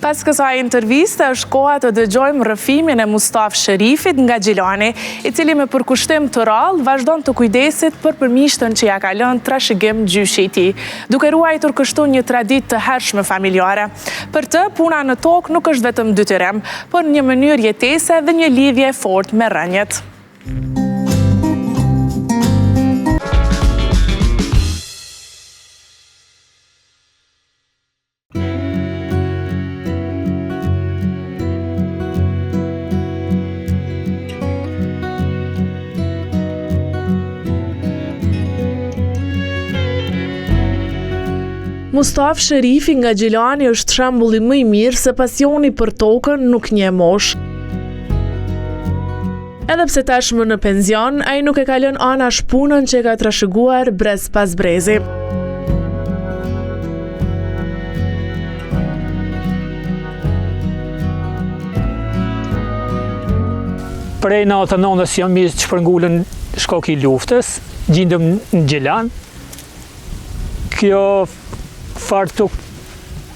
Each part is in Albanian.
Pas kësaj interviste është koha të dëgjojmë rrëfimin e Mustaf Sherifit nga Gjilani, i cili me përkushtim të rallë vazhdon të kujdesit për përmishtën që ja ka lënë trashëgim gjyshi i tij, duke ruajtur kështu një traditë të hershme familjare. Për të, puna në tokë nuk është vetëm detyrim, por një mënyrë jetese dhe një lidhje e fortë me rënjet. Mustaf Sherifi nga Gjilani është shembulli më i mirë se pasioni për tokën nuk njeh moshë. Edhe pse tashmë në penzion, ai nuk e ka lënë anash punën që ka trashëguar brez pas brezi. Prej 99-s jam i shpërngulën shkoki i luftës, gjindëm në Gjilan. Kjo fartuk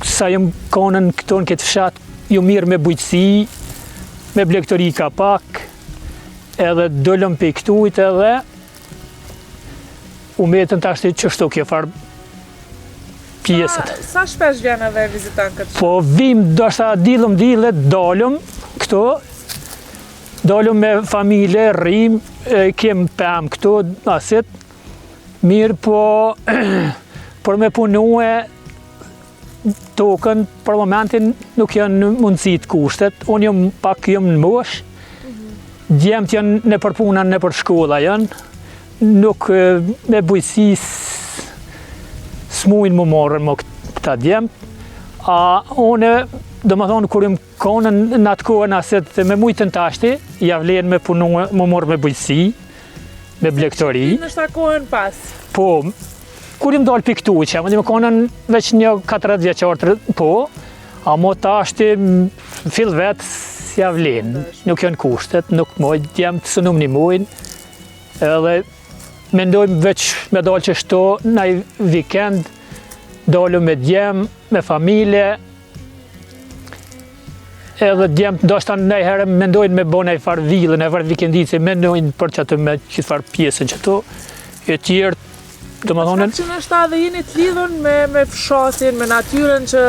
sa jëm konën këto në këtë fshat, ju mirë me bujqësi, me blektori kapak, edhe dollëm për këtujt edhe u metën të ashtë që shtu kjo farë pjesët. Sa shpesh vjen edhe viziton këtë? Po vim, do shta dilëm, dalëm këto, dalëm me familje, rrim, kem pëm këto, asit, mirë po, për me punue tokën, për momentin nuk janë mundësi të kushtet, unë jam pak në mosh, djemt janë në për punën, në për shkolla janë, nuk me bujësi s'mujnë më morën më këta djemt, a unë, do më thonë, kur jam konën në atë kohën aset me mujtën tashti, javlen me punue, më morë me bujësi, me blektori. Në shta kohën pas? Po, kur jam dalë për këtu që, më konën veç një 40 vjeqarë, po, a mo tashti fill vetë s'ja vlenë, nuk janë kushtet, nuk mojnë, djemë të sënum një mujnë, edhe mendojmë veç me dalë që shto, në vikend, dalë me djemë, me familje, edhe djemë, do shta në herë mendojnë me bo në farë vilën, e farë vikendici, mendojnë për që të me që farë pjesën që to, e tjerë, Që në shta dhe jeni të lidhën me fshatin, me natyren që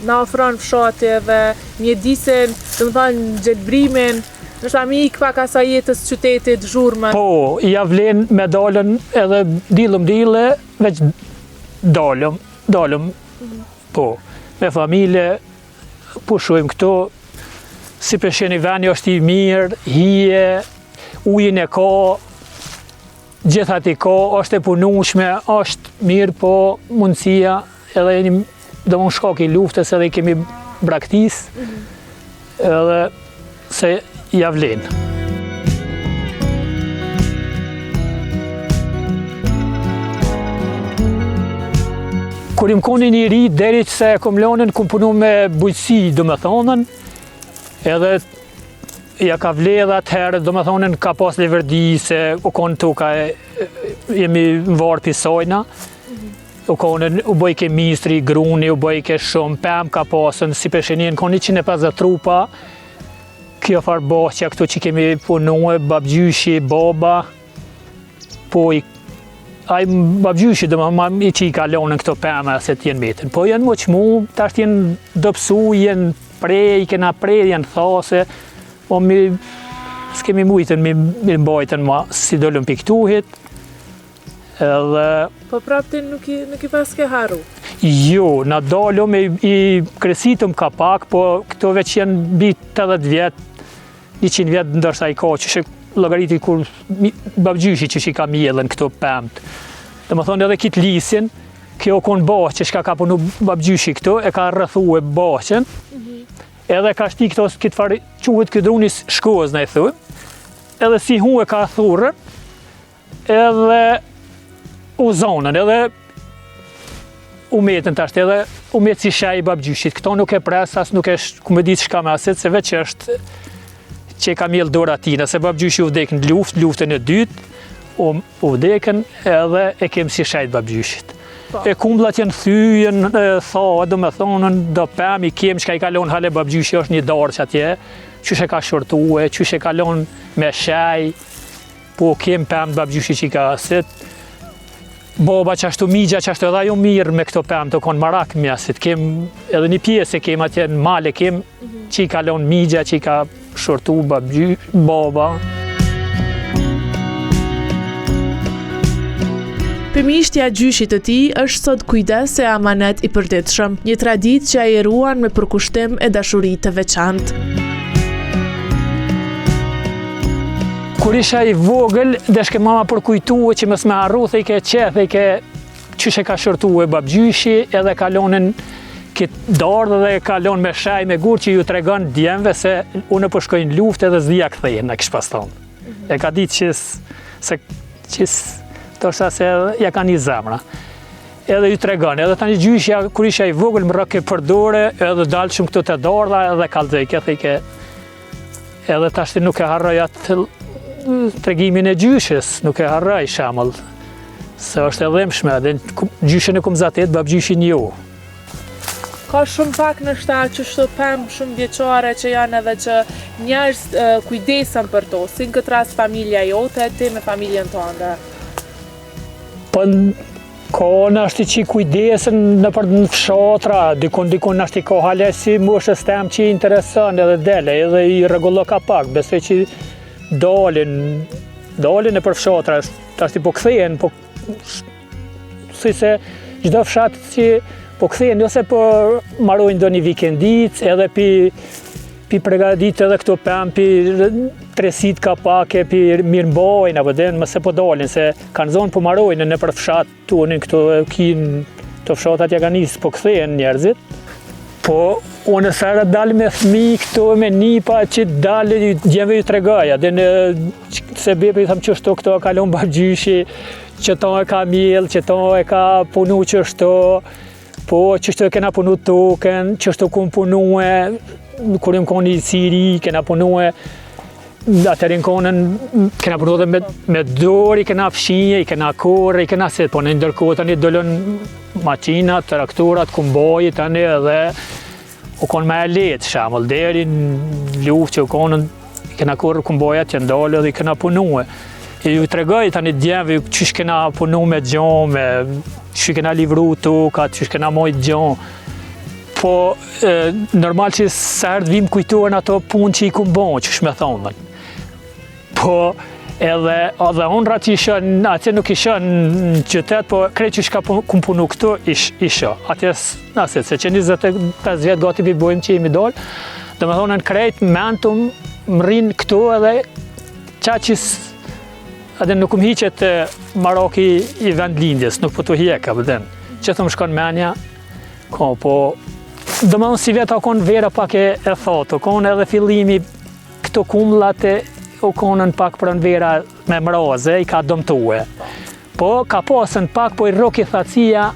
na ofron fshati dhe mjedisin, të më thonë gjelbrimin, në shta mi ik pak asa jetës qytetit, zhurmën. Po, ja vlen me dalën edhe dilëm, veç dalëm, po, me familje, pushojmë këto, si përsheni veni është i mirë, hije, ujin e ka, gjithat i ka, është e punushme, është mirë, po mundësia, edhe jeni do më shkak i luftës edhe i kemi braktis, edhe se javlen. Kur im koni një ri, deri që se kom lonën, kom punu me bujësi, do më thonën, edhe ja ka vledh atëherë, do më thonën, ka pas leverdi, se u konë tuka, jemi në varë pisojna, u konë, u bëjke mistri, gruni, u bëjke shumë, pëm ka pasën, si peshenien, konë 150 trupa, kjo farë bashkja, këto që kemi punue, babgjyshi, baba, po babgjyshi, do më i që i kalonën këto pëmë, se t'jen metën, po jenë më qmu, tasht jenë dëpsu, jenë prej, i kena prej, jenë thase, po s'kemi mujtën mi mbajtën ma si dollën për këtuhit, edhe... Po praptin nuk i pas ke haru? Jo, na dollëm i kresitëm kapak, po këto veç janë bit 80 vjetë, 100 vjetë ndërsa i ka, që shë logariti kur babgjyshi që i ka mjellën këto pëmt. Dhe më thonë edhe kitë lisin, kjo konë bashkë që shka ka punu babgjyshi këto, e ka rrëthu e bashkën, edhe ka shti këto këtë farë quhet këtë drunis shkoz në e thuj, edhe si hu e ka thurën, edhe u zonën, edhe u metën të ashtë, edhe u metë si shaj i babgjyshit. Këto nuk e presas, nuk e ku me ditë shka me asit, se veç është që ka mjellë dora tina, se babgjyshi u vdekën luftën e dytë, u vdekën edhe e kemë si shaj i babgjyshit. e kumbullat janë thyjen, tha, do me thonën, do pëm i kem, që ka i kalon hale babgjyshi është një darë që atje, qysh e ka shortue, qysh e kalon me shaj, po kem pëm babgjyshi që i ka sit. Baba që ashtu migja, që ashtu edhe ajo mirë me këto pëm të konë marak mjasit, kem edhe një pjesë e kem atje në male, kem që i kalon migja, që i ka shortu baba. Pëmishtja gjyshit të tij është sot kujdes e amanet i përditshëm, një traditë që ai e ruan me përkushtim e dashuri të veçantë. Kur isha i vogël, deshke mama përkujtue që mos me harru, the i ke qeth, i ke qysh e ka shortue babgjyshi, edhe kalonin këtë dardhë dhe kalon me shaj me gur që ju tregon djemve se unë po shkoj në luftë edhe zdia kthehen, e kish pas thonë. E ka ditë që toshta se ja ka një zemra. Edhe ju tregon, edhe tani gjyshja, kur isha i vogël, më rëke përdore, edhe dalë shumë këto të dardha, edhe kalzejke, thejke. Edhe tashti nuk e harroj atë tregimin e gjyshës, nuk e harroj shamëll. Se është e dhemshme, dhe gjyshën e kum zatet, babgjyshin jo. Ka shumë pak në shtatë që shto pemë shumë vjeqare që janë edhe që njerëz kujdesen për to, si në këtë rast familja jote, ti me familjen tënde. Po ka nashti që kujdesen në fshatra, dikon nashti ka hale si moshës tem që i interesën edhe dele, edhe i rregullo ka pak, besoj që dalin e për fshatra, tashti po kthehen, po si se çdo fshat që po kthehen, ose po marojnë do një vikendic, edhe pi pregadit edhe këto pëm, pi tresit ka pak, pi mirëmbajnë, apo den, mëse po dalin, se kanë zonë po marojnë në për fshat tonin, këto fshatat ja ka nisë, po kthehen njerëzit. Po, unë sërë dalë me fëmi këto me nipa që dalë djemve ju tregaja, dhe në se bepe i thëmë që shto këto kalon babgjyshi, që ta e ka mjellë, që ta e ka punu që shto, po që shto e kena punu token, që shto kun punu e, kur im koni i Siri, kena punu e, atërin konën, kena punu dhe me dorë, i kena fshinje, i kena korë, i kena se, po në ndërkohë tani dollën makinat, traktorat, kumbojit tani edhe, u konë me e letë shamëll, deri në luftë që u konën, i kena korë kumbojat që ndalë dhe i kena punu e. I ju tregoj tani djemve qysh kena punu me gjonë, qysh kena livru tokat, qysh kena mojt gjonë. Po, normal që sërët vim kujtojnë ato punë që i kumë bonë, qysh me thonën. Po, edhe honrat që isha, atje nuk isha në qytet, po krejt që shka kumë punu këtu, isha. Atje, nasit, se që 25 vjetë gati bi bojmë që jemi dollë, dhe me thonën krejt mentum më rinë këtu edhe qaqis, edhe nuk më hiqet Maroki i vendlindjes, nuk po të hjeka, bëden. Që thëmë shkon menja, po, dhe me thonë si vetë akon vera pak e thotë, akon edhe fillimi këto kumllat u konën pak për në vera me mraze, i ka dëmtue. Po, ka pasën pak, po i roki thatsia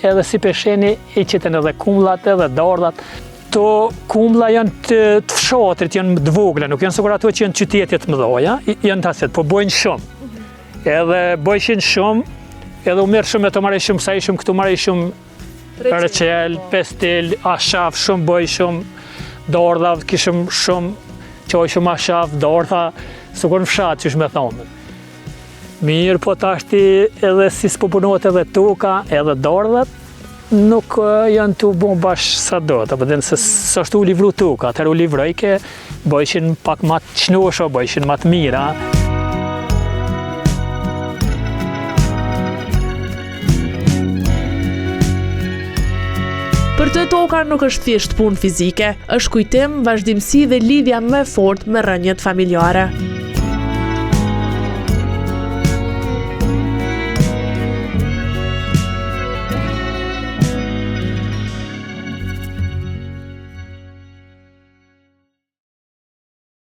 edhe si pesheni i qiten edhe kumllat edhe dardhat. To kumla janë të fshatrit, janë të vogla, nuk janë sikur ato që janë qytetet mëdha, janë të aset, po bojnë shumë. Edhe bojshin shumë, edhe u merë shumë e të marrë shumë, sa i shumë këtu marrë shumë rëqel, pestil, ashaf, shumë boj shumë, dardhav, kishëm shumë, qoj shumë ashaf, dardha, sikur në fshat që shme thonë. Mirë, po tashti edhe si s'po punohet edhe toka, edhe dardhat, nuk janë të bon bashkë sa do të, përden se s'ashtu u livru toka, atër u livrojke, bojshin pak ma të qnosho, bojshin ma të mira. Për të toka nuk është thjesht punë fizike, është kujtim, vazhdimsi dhe lidhja më fort me rrënjët familjare.